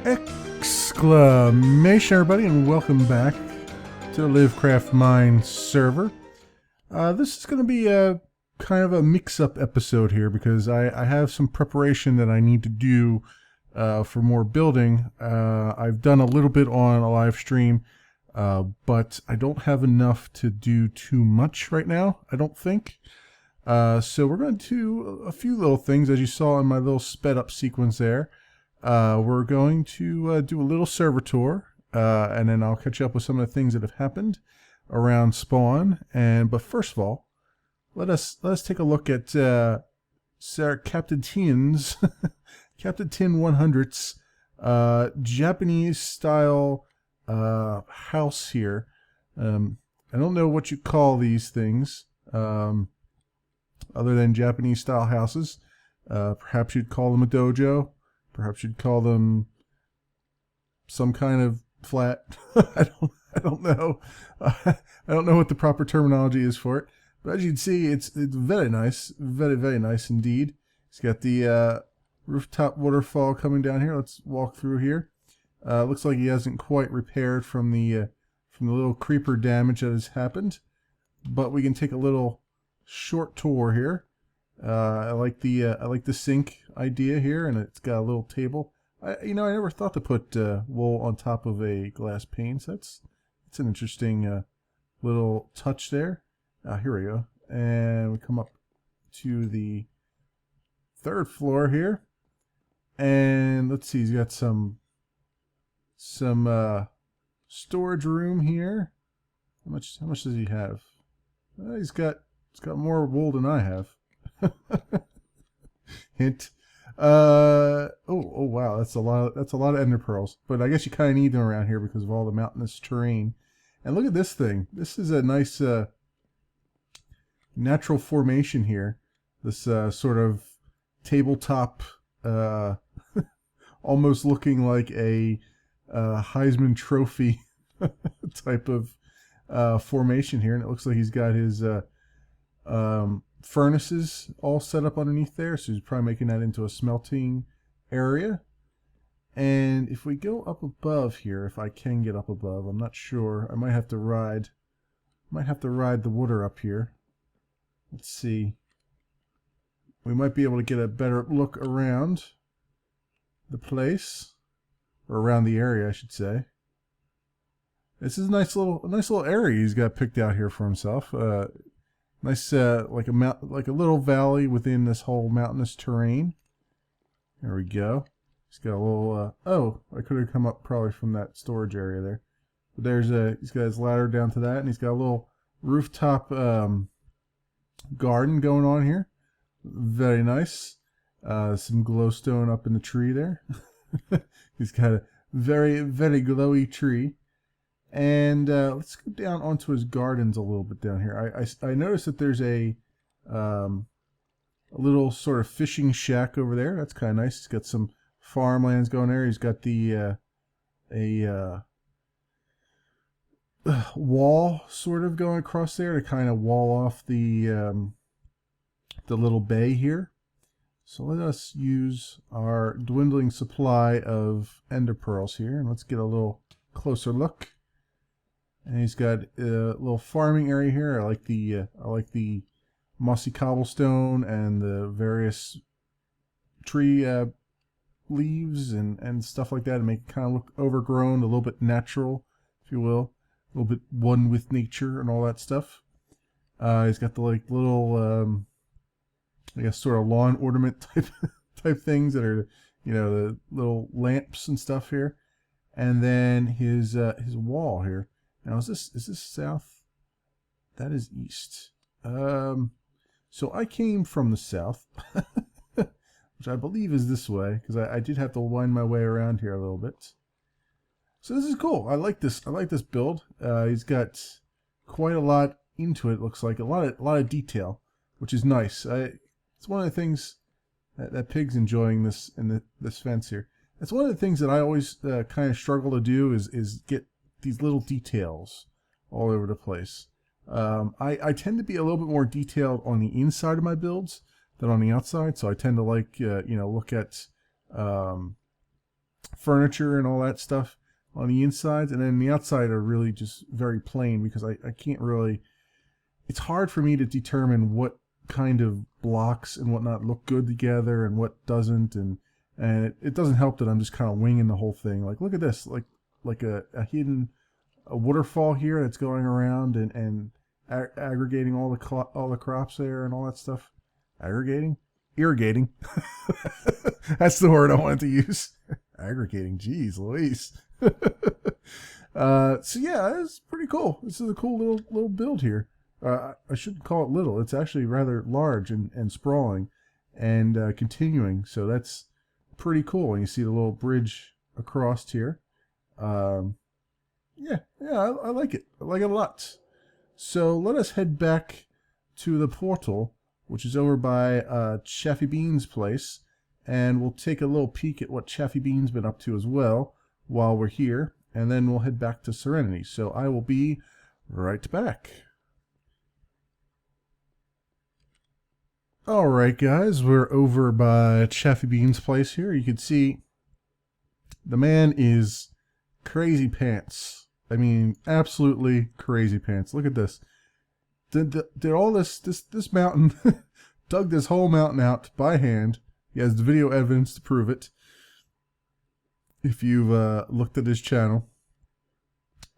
Exclamation, everybody, and welcome back to the LiveCraftMine server. This is going to be a kind of a mix-up episode here because I have some preparation that I need to do for more building. I've done a little bit on a live stream, but I don't have enough to do too much right now, I don't think. So we're going to do a few little things, as you saw in my little sped-up sequence there. We're going to do a little server tour, and then I'll catch up with some of the things that have happened around spawn. But first of all, let us take a look at Captain Tin's Captain Tin 100's Japanese style house here. I don't know what you call these things other than Japanese style houses. Perhaps you'd call them a dojo. Perhaps you'd call them some kind of flat. I don't know. I don't know what the proper terminology is for it. But as you can see, it's very nice, very nice indeed. It's got the rooftop waterfall coming down here. Let's walk through here. Looks like he hasn't quite repaired from the little creeper damage that has happened. But we can take a little short tour here. I like the sink idea here, and it's got a little table. I never thought to put wool on top of a glass pane. So that's an interesting little touch there. Here we go, and we come up to the third floor here, and let's see. He's got some storage room here. How much does he have? He's got more wool than I have. Hint. Oh wow, that's a lot of ender pearls. But I guess you kind of need them around here because of all the mountainous terrain. And look at this thing. This is a nice natural formation here. This sort of tabletop, almost looking like a Heisman Trophy type of formation here. And it looks like he's got his furnaces all set up underneath there, so he's probably making that into a smelting area. And if we go up above here, if I can get up above, I'm not sure. I might have to ride the water up here. Let's see. We might be able to get a better look around the place, or around the area, I should say. This is a nice little area he's got picked out here for himself. Nice, like a little valley within this whole mountainous terrain. There we go. He's got a little. Oh, I could have come up probably from that storage area there. But he's got his ladder down to that, and he's got a little rooftop garden going on here. Very nice. Some glowstone up in the tree there. He's got a very glowy tree. And let's go down onto his gardens a little bit down here. I noticed that there's a little sort of fishing shack over there. That's kind of nice. He's got some farmlands going there. He's got the a wall sort of going across there to kind of wall off the little bay here. So let us use our dwindling supply of ender pearls here, and let's get a little closer look. And he's got a little farming area here. I like the mossy cobblestone and the various tree leaves and stuff like that to make it kind of look overgrown, a little bit natural, if you will, a little bit one with nature and all that stuff. He's got the little I guess sort of lawn ornament type things that are, the little lamps and stuff here, and then his wall here. Now is this south? That is east. So I came from the south, which I believe is this way, because I did have to wind my way around here a little bit. So this is cool. I like this build. He's got quite a lot into it. It looks like a lot of detail, which is nice. It's one of the things that Pig's enjoying this fence here. It's one of the things that I always kind of struggle to do is get these little details all over the place. I tend to be a little bit more detailed on the inside of my builds than on the outside, so I tend to like look at furniture and all that stuff on the insides, and then the outside are really just very plain because I can't really, it's hard for me to determine what kind of blocks and whatnot look good together and what doesn't, and it doesn't help that I'm just kind of winging the whole thing. Like, look at this, like a hidden waterfall here that's going around and aggregating all the crops there and all that stuff. Aggregating? Irrigating. That's the word I wanted to use. Aggregating. Jeez Louise. So yeah, it's pretty cool. This is a cool little build here. I shouldn't call it little. It's actually rather large and sprawling and continuing. So that's pretty cool. And you see the little bridge across here. Yeah, I like it. I like it a lot. So let us head back to the portal, which is over by Chaffy Bean's place, and we'll take a little peek at what Chaffy Bean's been up to as well while we're here, and then we'll head back to Serenity. So I will be right back. Alright guys, we're over by Chaffy Bean's place here. You can see the man is crazy pants. I mean, absolutely crazy pants. Look at this. Did all this mountain, dug this whole mountain out by hand. He has the video evidence to prove it, if you've looked at his channel.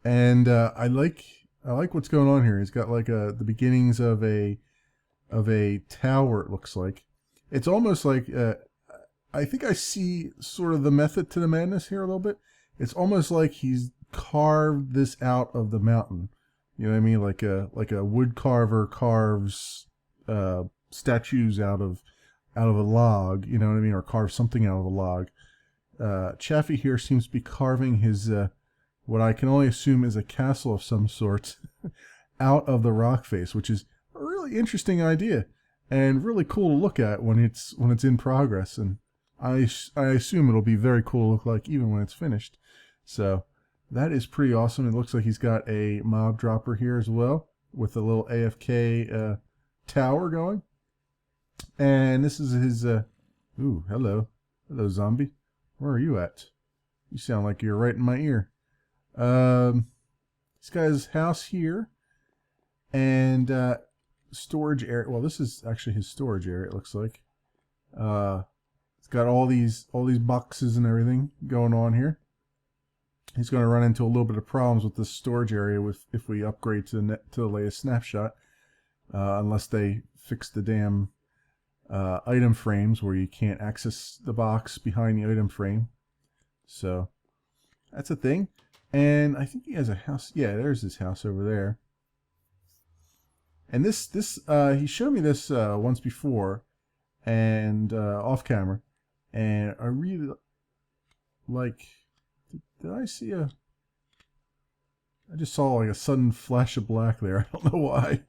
And I like what's going on here. He's got like the beginnings of a tower, it looks like. It's almost like I think I see sort of the method to the madness here a little bit. It's almost like he's carved this out of the mountain. You know what I mean? Like a wood carver carves statues out of a log, you know what I mean, or carves something out of a log. Chaffy here seems to be carving his what I can only assume is a castle of some sort out of the rock face, which is a really interesting idea and really cool to look at when it's in progress, and I assume it'll be very cool to look like even when it's finished. So that is pretty awesome. It looks like he's got a mob dropper here as well with a little AFK tower going. And this is his ooh, hello zombie, where are you at? You sound like you're right in my ear. He's got his house here and storage area. Well, this is actually his storage area, it looks like. It's got all these boxes and everything going on here. He's going to run into a little bit of problems with this storage area if we upgrade to the latest snapshot, unless they fix the damn item frames where you can't access the box behind the item frame. So that's a thing. And I think he has a house. Yeah, there's his house over there. And this he showed me this once before, and off camera, and I really like. Did I see a? I just saw like a sudden flash of black there. I don't know why.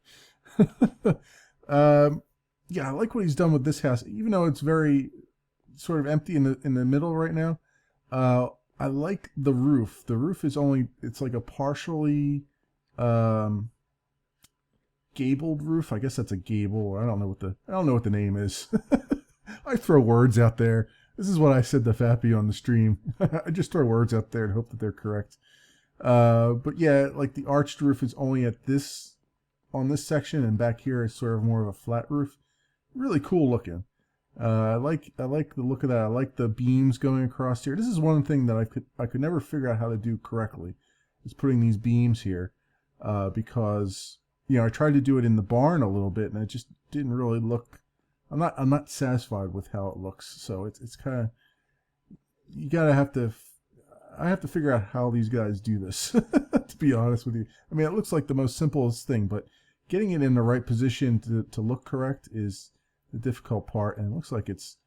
Yeah, I like what he's done with this house, even though it's very sort of empty in the middle right now. I like the roof. The roof is it's like a partially gabled roof. I guess that's a gable. I don't know what the name is. I throw words out there. This is what I said to Fappy on the stream. I just throw words out there and hope that they're correct. But yeah, like the arched roof is only on this section, and back here is sort of more of a flat roof. Really cool looking. I like the look of that. I like the beams going across here. This is one thing that I could never figure out how to do correctly, is putting these beams here, because I tried to do it in the barn a little bit, and it just didn't really look. I'm not satisfied with how it looks. So it's kind of I have to figure out how these guys do this. To be honest with you, I mean, it looks like the most simplest thing, but getting it in the right position to look correct is the difficult part. And it looks like it's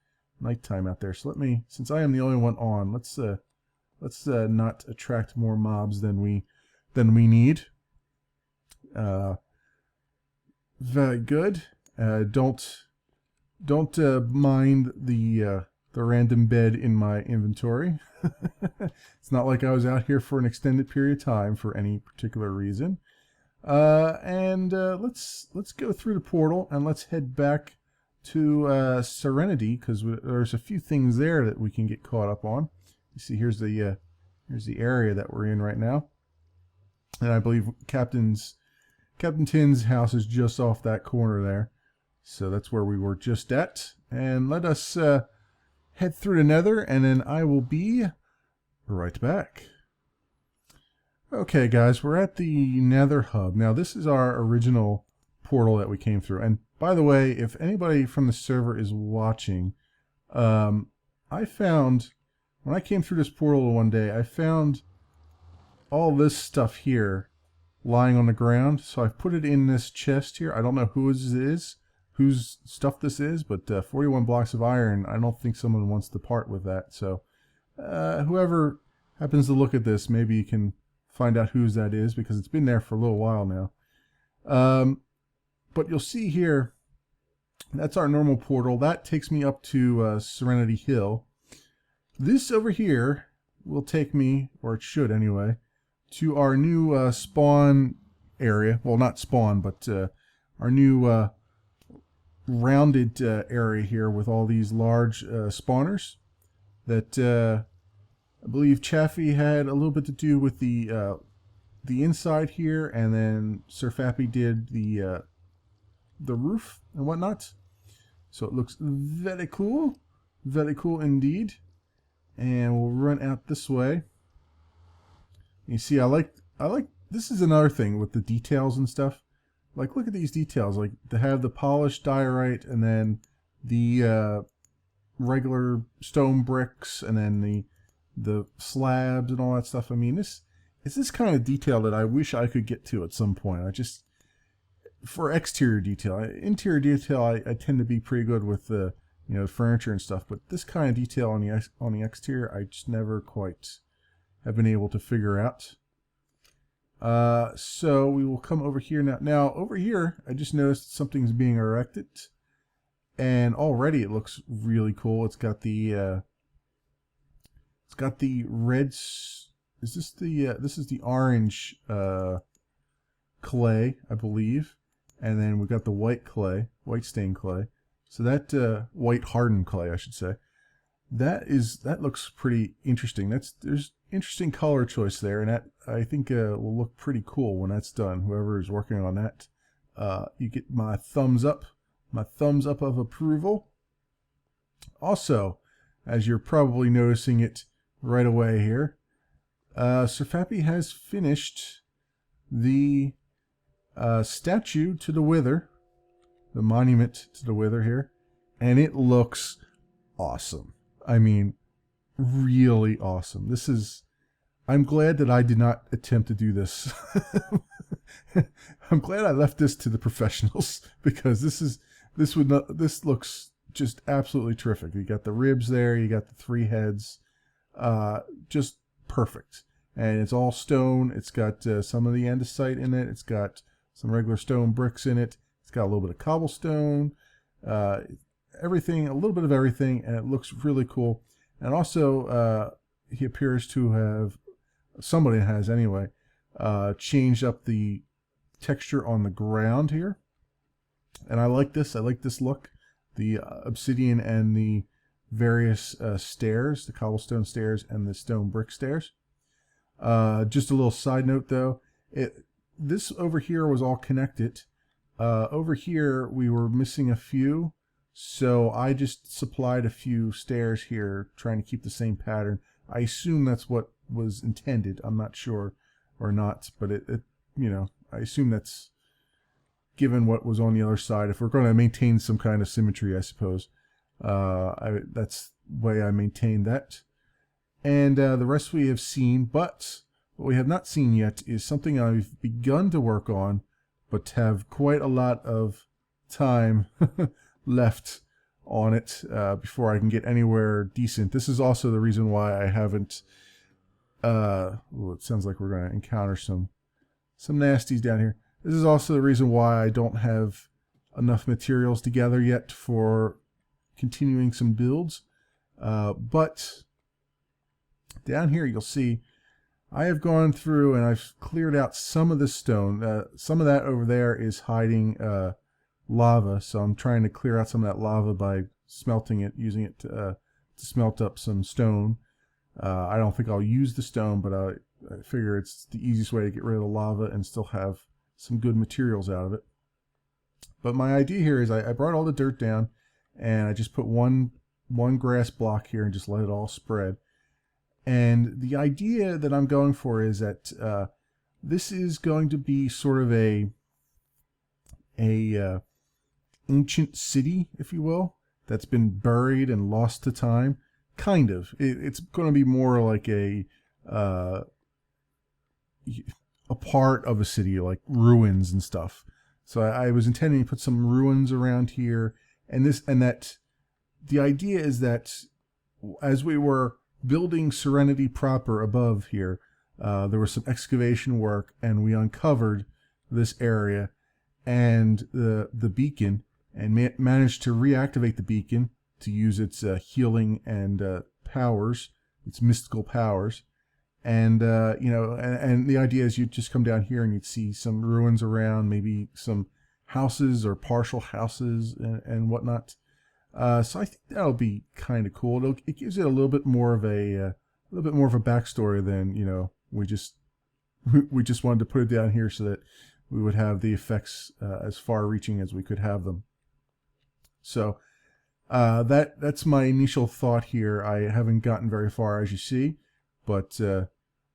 nighttime out there. So since I am the only one on, let's not attract more mobs than we need. Very good. Don't mind the random bed in my inventory. It's not like I was out here for an extended period of time for any particular reason. And let's go through the portal and let's head back to Serenity, because there's a few things there that we can get caught up on. You see, here's the area that we're in right now, and I believe Captain Tin's house is just off that corner there. So that's where we were just at. And let us head through the Nether, and then I will be right back. Okay, guys, we're at the Nether hub. Now, this is our original portal that we came through. And by the way, if anybody from the server is watching, I found, when I came through this portal one day, I found all this stuff here lying on the ground. So I've put it in this chest here. I don't know whose stuff this is, but 41 blocks of iron, I don't think someone wants to part with that. So whoever happens to look at this, maybe you can find out whose that is, because it's been there for a little while now. But you'll see here, that's our normal portal. That takes me up to Serenity Hill. This over here will take me, or it should anyway, to our new spawn area. Well, not spawn, but our new rounded area here with all these large spawners that I believe Chaffee had a little bit to do with the inside here, and then Sir Fappy did the roof and whatnot. So it looks very cool indeed. And we'll run out this way. You see, I like this is another thing with the details and stuff. Like, look at these details. Like, to have the polished diorite, and then the regular stone bricks, and then the slabs and all that stuff. I mean, it's this kind of detail that I wish I could get to at some point. For exterior detail, interior detail, I tend to be pretty good with the furniture and stuff, but this kind of detail on the exterior, I just never quite have been able to figure out. So we will come over here now. Now over here, I just noticed something's being erected, and already it looks really cool. It's got the red. Is this the this is the orange clay, I believe, and then we've got the white clay, white stained clay. So that white hardened clay, I should say. That looks pretty interesting. There's interesting color choice there, and that I think will look pretty cool when that's done. Whoever is working on that, you get my thumbs up of approval. Also, as you're probably noticing it right away here, Sir Fappy has finished the statue to the Wither, the monument to the Wither here, and it looks awesome. I mean, really awesome. I'm glad that I did not attempt to do this. I'm glad I left this to the professionals, because this looks just absolutely terrific. You got the ribs there, you got the 3 heads, just perfect. And it's all stone. It's got some of the andesite in it. It's got some regular stone bricks in it. It's got a little bit of cobblestone, everything, a little bit of everything, and it looks really cool. And also, he appears to have, somebody has anyway, changed up the texture on the ground here. And I like this. I like this look. The obsidian and the various stairs, the cobblestone stairs and the stone brick stairs. Just a little side note though, this over here was all connected. Over here we were missing a few, so I just supplied a few stairs here, trying to keep the same pattern. I assume that's what was intended. I'm not sure or not, but I assume that's given what was on the other side. If we're going to maintain some kind of symmetry, I suppose, that's the way I maintain that. And the rest we have seen, but what we have not seen yet is something I've begun to work on, but have quite a lot of time left on it before I can get anywhere decent. This is also the reason why I haven't... it sounds like we're going to encounter some nasties down here. This is also the reason why I don't have enough materials together yet for continuing some builds. But down here you'll see I have gone through and I've cleared out some of this stone. Some of that over there is hiding lava, so I'm trying to clear out some of that lava by smelting it, using it to smelt up some stone. I don't think I'll use the stone, but I figure it's the easiest way to get rid of the lava and still have some good materials out of it. But my idea here is I brought all the dirt down, and I just put one grass block here and just let it all spread. And the idea that I'm going for is that this is going to be sort of a ancient city, if you will, that's been buried and lost to time. Kind of. It's going to be more like a part of a city, like ruins and stuff. So I was intending to put some ruins around here, and that the idea is that as we were building Serenity proper above here, there was some excavation work, and we uncovered this area and the beacon, and managed to reactivate the beacon to use its healing and powers, its mystical powers. And and the idea is you'd just come down here and you'd see some ruins around, maybe some houses or partial houses and whatnot. So I think that'll be kind of cool. It gives it a little bit more of a backstory than, you know, we just wanted to put it down here so that we would have the effects as far-reaching as we could have them. So that's my initial thought here. I haven't gotten very far, as you see, but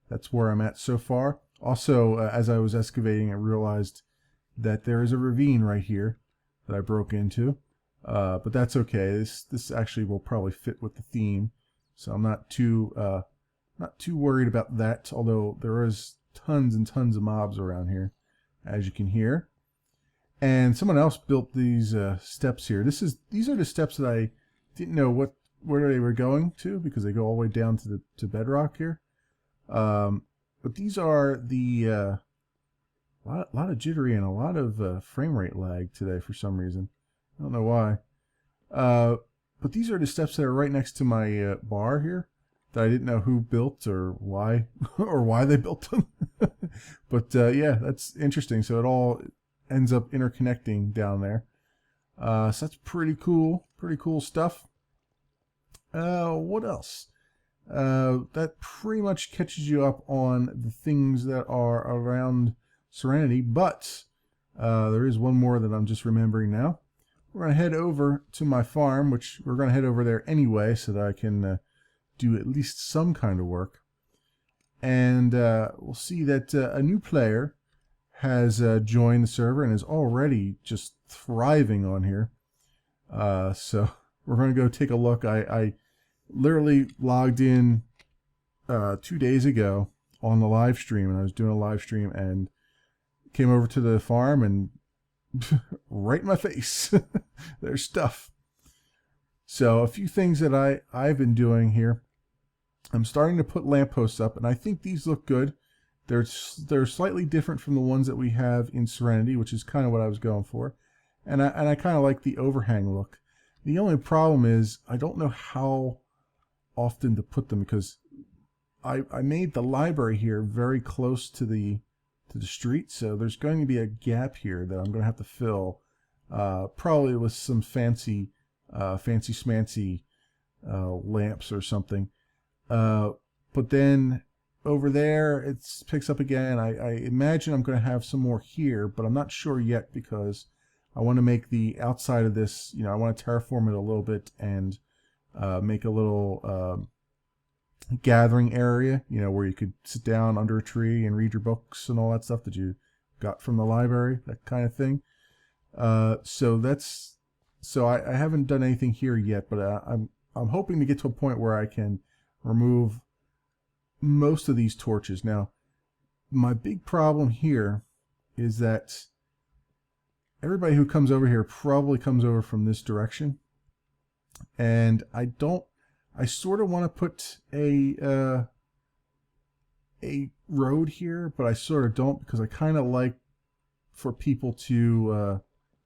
that's where I'm at so far. Also, as I was excavating, I realized that there is a ravine right here that I broke into, but that's okay. This actually will probably fit with the theme, so I'm not too worried about that. Although there is tons and tons of mobs around here, as you can hear. And someone else built these steps here. These are the steps that I didn't know where they were going to, because they go all the way down to bedrock here. But these are the lot of jittery and a lot of frame rate lag today for some reason. I don't know why. But these are the steps that are right next to my bar here that I didn't know who built or why they built them. But yeah, that's interesting. So it all ends up interconnecting down there. So that's pretty cool stuff. What else? That pretty much catches you up on the things that are around Serenity, but there is one more that I'm just remembering now. We're going to head over to my farm, which we're going to head over there anyway so that I can do at least some kind of work. And we'll see that a new player has joined the server and is already just thriving on here. So we're going to go take a look. I literally logged in 2 days ago on the live stream, and I was doing a live stream and came over to the farm and right in my face there's stuff. So a few things that I've been doing here. I'm starting to put lampposts up, and I think these look good. They're slightly different from the ones that we have in Serenity, which is kind of what I was going for. And I kind of like the overhang look. The only problem is I don't know how often to put them, because I made the library here very close to the street, so there's going to be a gap here that I'm going to have to fill, probably with some fancy smancy lamps or something. But then over there it picks up again. I imagine I'm going to have some more here, but I'm not sure yet, because I want to make the outside of this, you know, I want to terraform it a little bit and make a little gathering area, you know, where you could sit down under a tree and read your books and all that stuff that you got from the library, that kind of thing. So I haven't done anything here yet, but I'm hoping to get to a point where I can remove most of these torches. Now, my big problem here is that everybody who comes over here probably comes over from this direction, and I sort of want to put a road here, but I sort of don't, because I kind of like for people to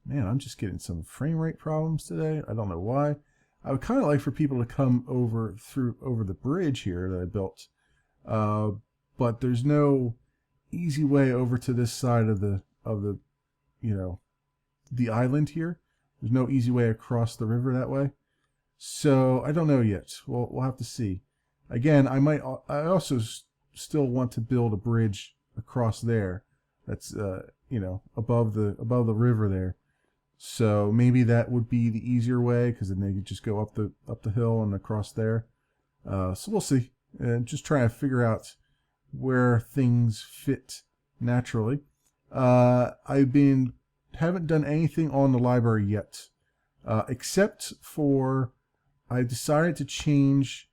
man, I'm just getting some frame rate problems today. I don't know why. I would kind of like for people to come over the bridge here that I built, but there's no easy way over to this side of the you know, the island here. There's no easy way across the river that way. So I don't know yet. We'll have to see. Again, I also still want to build a bridge across there. That's you know, above the river there. So maybe that would be the easier way, because then they could just go up the hill and across there. So we'll see. Just trying to figure out where things fit naturally. Haven't done anything on the library yet, except for I decided to change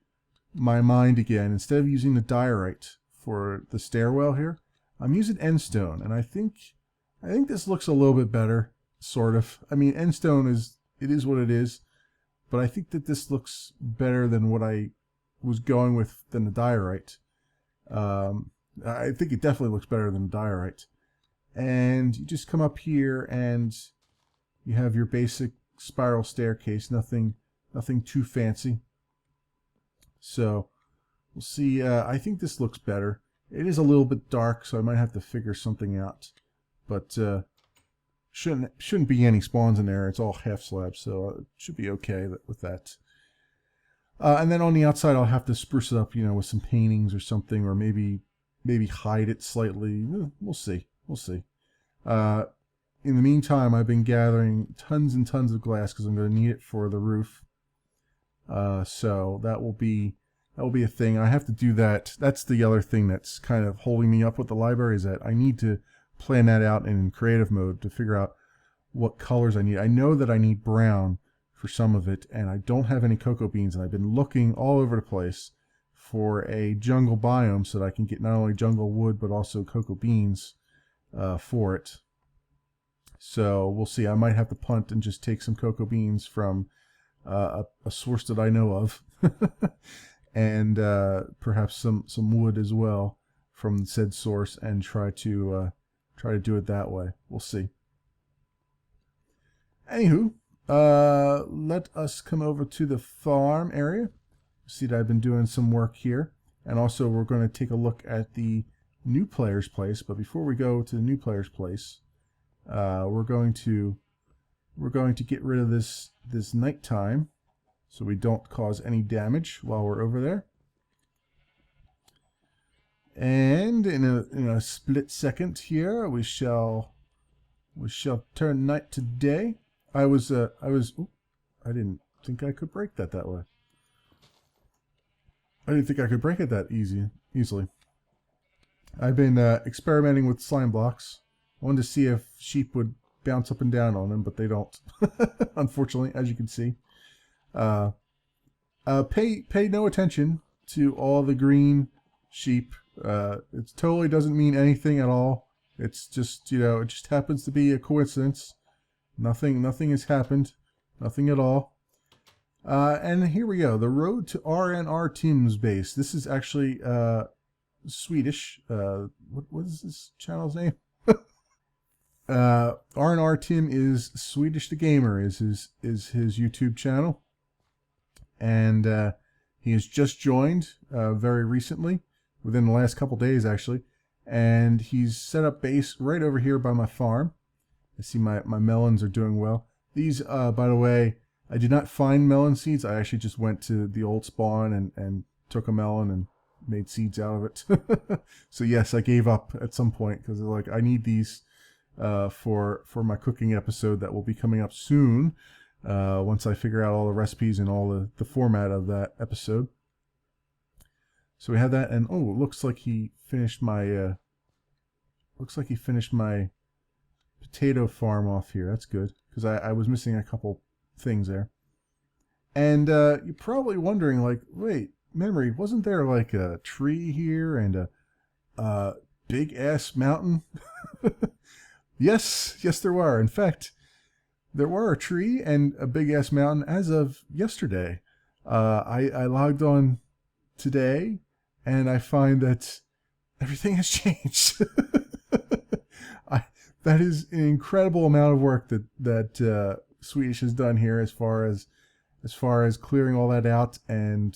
my mind again. Instead of using the diorite for the stairwell here, I'm using endstone, and I think this looks a little bit better, sort of. I mean, endstone is what it is, but I think that this looks better than what I was going with than the diorite. I think it definitely looks better than the diorite. And you just come up here and you have your basic spiral staircase, nothing too fancy. So we'll see. I think this looks better. It is a little bit dark, so I might have to figure something out, but shouldn't be any spawns in there. It's all half slabs, so it should be okay with that. And then on the outside, I'll have to spruce it up, you know, with some paintings or something, or maybe hide it slightly. We'll see. We'll see. In the meantime, I've been gathering tons and tons of glass because I'm going to need it for the roof. So that will be a thing. I have to do that. That's the other thing that's kind of holding me up with the library, is that I need to plan that out in creative mode to figure out what colors I need. I know that I need brown for some of it, and I don't have any cocoa beans, and I've been looking all over the place for a jungle biome so that I can get not only jungle wood but also cocoa beans for it. So we'll see. I might have to punt and just take some cocoa beans from a source that I know of, and perhaps some wood as well from said source, and try to do it that way. We'll see. Anywho, let us come over to the farm area. See that I've been doing some work here, and also we're going to take a look at the new player's place. But before we go to the new player's place, we're going to get rid of this nighttime so we don't cause any damage while we're over there. And in a split second here, we shall turn night to day. I didn't think I could break that way. I didn't think I could break it that easily. I've been experimenting with slime blocks. I wanted to see if sheep would bounce up and down on them, but they don't. Unfortunately, as you can see. Pay no attention to all the green sheep. It totally doesn't mean anything at all. It's just, it just happens to be a coincidence. Nothing has happened. Nothing at all. And here we go. The road to RNR Tim's base. This is actually Swedish. What is this channel's name? RNR Tim is Swedish the Gamer is his YouTube channel, and he has just joined very recently, within the last couple days actually, and he's set up base right over here by my farm. I see my melons are doing well. These, by the way, I did not find melon seeds. I actually just went to the old spawn and took a melon and made seeds out of it. So yes, I gave up at some point because like I need these for my cooking episode that will be coming up soon. Once I figure out all the recipes and all the format of that episode. So we have that, and oh, it looks like he finished my potato farm off here. That's good, because I was missing a couple things there. And you're probably wondering, like, wait, Memory, wasn't there like a tree here and a big ass mountain? Yes, there were. In fact, there were a tree and a big ass mountain as of yesterday. I logged on today, and I find that everything has changed. That is an incredible amount of work that Swedish has done here, as far as clearing all that out and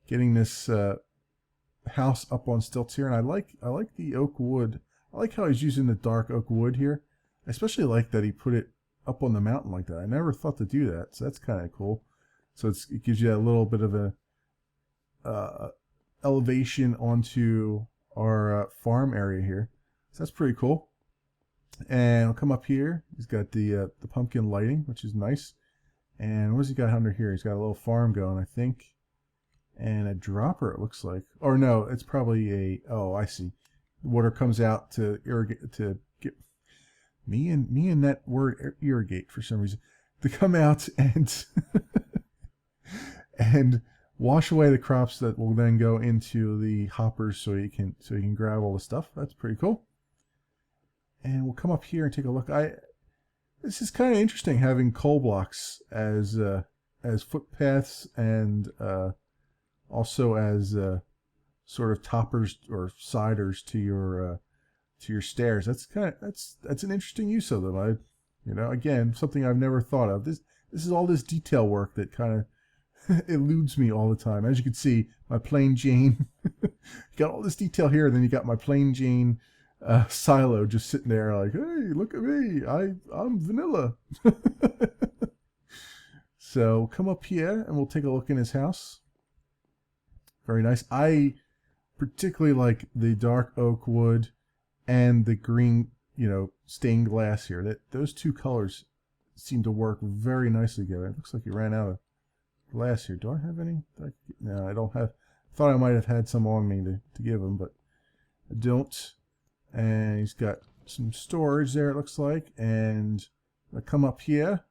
getting this house up on stilts here. And I like the oak wood. I like how he's using the dark oak wood here. I especially like that he put it up on the mountain like that. I never thought to do that, so that's kind of cool. So it gives you a little bit of elevation onto our farm area here. So that's pretty cool. And I'll come up here. He's got the pumpkin lighting, which is nice. And what's he got under here? He's got a little farm going, I think. And a dropper, it looks like. Or no, it's probably a, oh, I see. The water comes out to irrigate, to get me and that word irrigate for some reason, to come out and and wash away the crops that will then go into the hoppers so you can grab all the stuff. That's pretty cool. And we'll come up here and take a look. This is kind of interesting having coal blocks as footpaths and also as sort of toppers or siders to your stairs. That's an interesting use of them. Again, something I've never thought of. This is all this detail work that kind of eludes me all the time. As you can see, my plain Jane, you got all this detail here, and then you got my plain Jane silo just sitting there like, hey, look at me, I'm vanilla. So come up here and we'll take a look in his house. Very nice. I particularly like the dark oak wood and the green, stained glass here. Those two colors seem to work very nicely together. It looks like he ran out of glass here. Do I have any? No, I don't have. Thought I might have had some on me to give him, but I don't. And he's got some storage there, it looks like. And I come up here,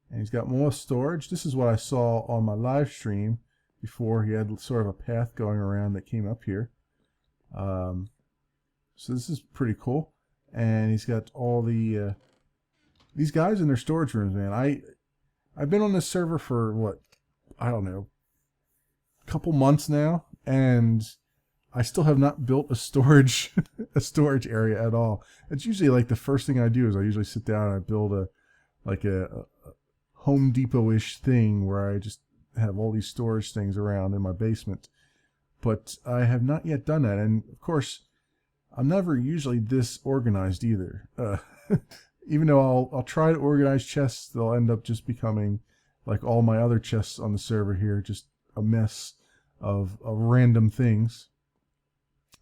and he's got more storage. This is what I saw on my live stream before. He had sort of a path going around that came up here. So this is pretty cool. And he's got all the these guys in their storage rooms, man. I've been on this server for what, I don't know, a couple months now, and I still have not built a storage area at all. It's usually like the first thing I do is I usually sit down and I build a Home Depot-ish thing where I just have all these storage things around in my basement. But I have not yet done that, and of course I'm never usually this organized either. Even though I'll try to organize chests, they'll end up just becoming like all my other chests on the server here, just a mess of random things.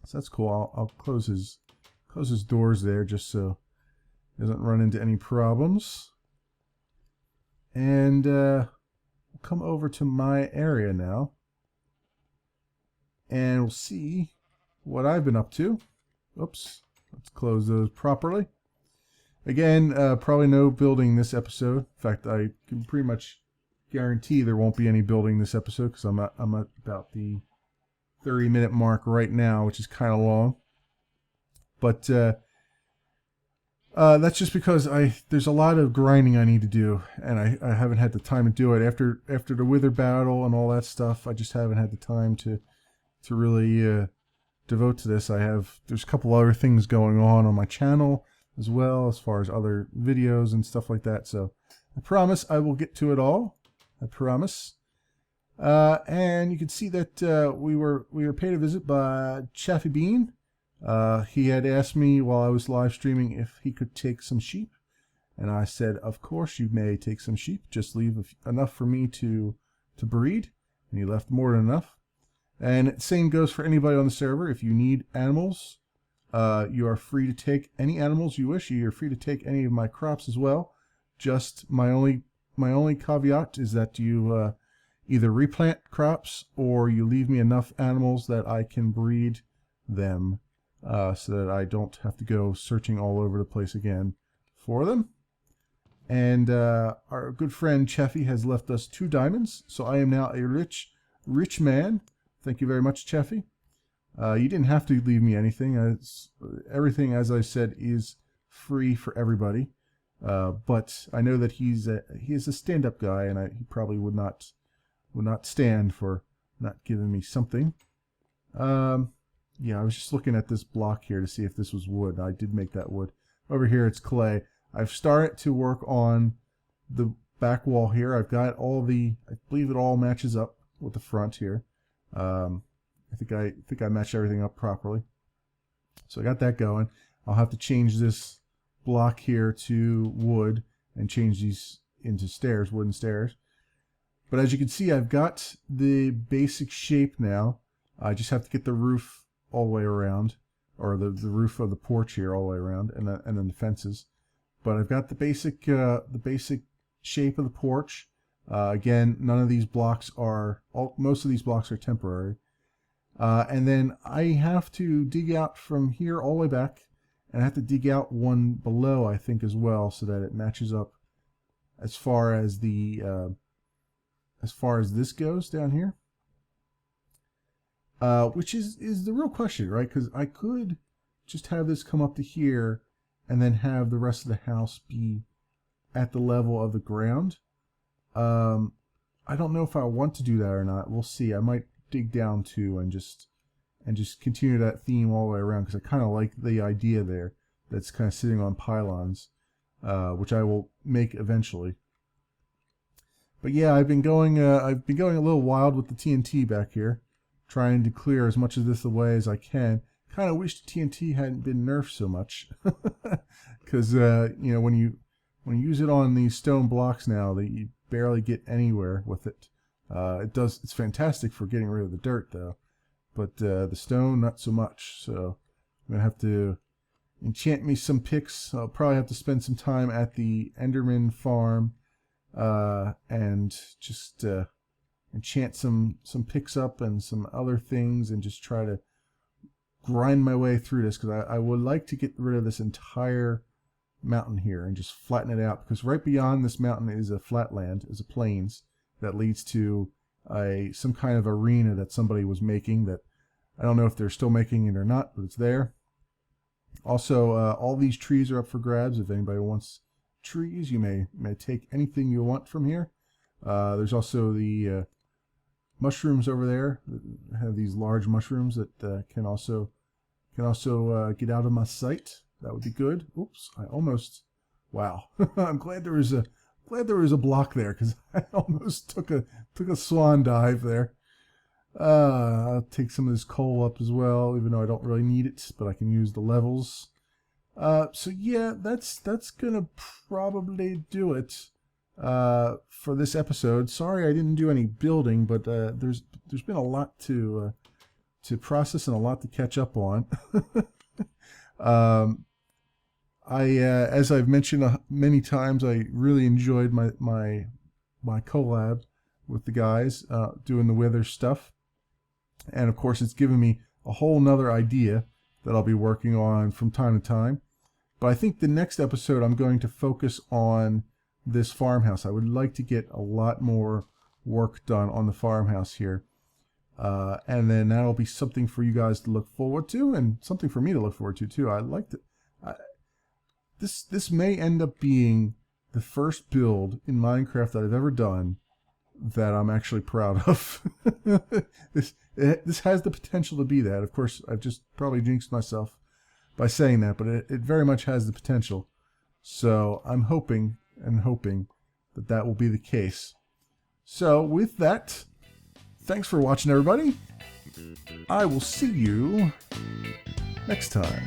So that's cool. I'll close his doors there just so he doesn't run into any problems. And we'll come over to my area now, and we'll see what I've been up to. Oops, let's close those properly. Again, probably no building this episode. In fact, I can pretty much guarantee there won't be any building this episode because I'm at about the 30-minute mark right now, which is kind of long. But that's just because there's a lot of grinding I need to do, and I haven't had the time to do it. After the Wither battle and all that stuff, I just haven't had the time to really devote to this. There's a couple other things going on my channel as well, as far as other videos and stuff like that. So I promise I will get to it all. I promise. And you can see that we were paid a visit by Chaffee Bean. He had asked me while I was live streaming if he could take some sheep, and I said, of course you may take some sheep. Just leave enough for me to breed. And he left more than enough. And same goes for anybody on the server. If you need animals, you are free to take any animals you wish. You're free to take any of my crops as well. Just my only caveat is that you either replant crops or you leave me enough animals that I can breed them, so that I don't have to go searching all over the place again for them. And our good friend Cheffy has left us 2 diamonds, so I am now a rich man. Thank you very much, Cheffy. You didn't have to leave me anything. Everything, as I said, is free for everybody. But I know that he is a stand-up guy, and he probably would not stand for not giving me something. Yeah, I was just looking at this block here to see if this was wood. I did make that wood. Over here it's clay. I've started to work on the back wall here. I've got all I believe it all matches up with the front here. I think I matched everything up properly. So I got that going. I'll have to change this block here to wood and change these into stairs, wooden stairs. But as you can see, I've got the basic shape now. I just have to get the roof all the way around, or the roof of the porch here all the way around, and then the fences. But I've got the basic shape of the porch. Again, none of these blocks are, most of these blocks are temporary. And then I have to dig out from here all the way back, and I have to dig out one below, I think, as well, so that it matches up as far as the this goes down here. Which is the real question, right? Because I could just have this come up to here and then have the rest of the house be at the level of the ground. I don't know if I want to do that or not. We'll see. I might dig down too and just continue that theme all the way around, because I kind of like the idea there that's kind of sitting on pylons, which I will make eventually. But yeah, I've been going a little wild with the TNT back here, trying to clear as much of this away as I can. Kind of wish the TNT hadn't been nerfed so much, because you know, when you use it on these stone blocks now, that you barely get anywhere with it. It's fantastic for getting rid of the dirt though, but the stone not so much. So I'm gonna have to enchant me some picks. I'll probably have to spend some time at the Enderman farm and just enchant some picks up and some other things, and just try to grind my way through this, because I would like to get rid of this entire mountain here and just flatten it out, because right beyond this mountain is a flatland, is a plains that leads to some kind of arena that somebody was making, that I don't know if they're still making it or not, but it's there. Also, all these trees are up for grabs. If anybody wants trees, you may take anything you want from here. There's also the mushrooms over there. Have these large mushrooms that can also get out of my sight. That would be good. Oops, I almost. Wow, I'm glad there was a block there, because I almost took a swan dive there. I'll take some of this coal up as well, even though I don't really need it, but I can use the levels. So yeah, that's gonna probably do it for this episode. Sorry I didn't do any building, but there's been a lot to process and a lot to catch up on. As I've mentioned many times, I really enjoyed my collab with the guys doing the Wither stuff, and of course it's given me a whole nother idea that I'll be working on from time to time. But I think the next episode I'm going to focus on this farmhouse. I would like to get a lot more work done on the farmhouse here, and then that'll be something for you guys to look forward to, and something for me to look forward to too. I like to. This may end up being the first build in Minecraft that I've ever done that I'm actually proud of. This has the potential to be that. Of course, I've just probably jinxed myself by saying that, but it very much has the potential. So I'm hoping that will be the case. So with that, thanks for watching, everybody. I will see you next time.